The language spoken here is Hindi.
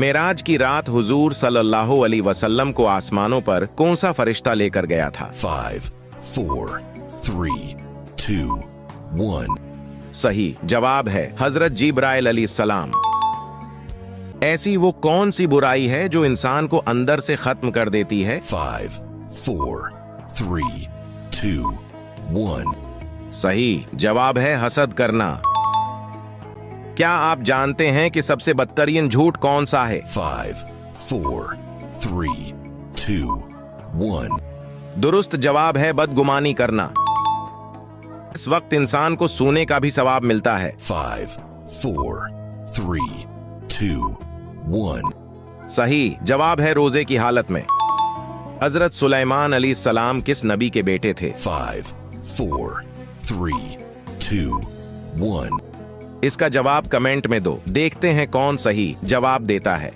मेराज की रात हुजूर सल्लल्लाहु अलैहि वसल्लम को आसमानों पर कौन सा फरिश्ता लेकर गया था? 5, 4, 3, 2, 1. सही जवाब है हजरत जिब्राइल अलैहिस्सलाम। ऐसी वो कौन सी बुराई है जो इंसान को अंदर से खत्म कर देती है? 5, 4, 3, 2, 1. सही जवाब है हसद करना। क्या आप जानते हैं कि सबसे बदतरीन झूठ कौन सा है? 5, 4, 3, 2, 1. दुरुस्त जवाब है बदगुमानी करना। इस वक्त इंसान को सोने का भी सवाब मिलता है। 5, 4, 3, 2, 1. सही जवाब है रोजे की हालत में। हजरत सुलेमान अलैहिस्सलाम किस नबी के बेटे थे? 5, 4, 3, 2, 1. इसका जवाब कमेंट में दो, देखते हैं कौन सही जवाब देता है।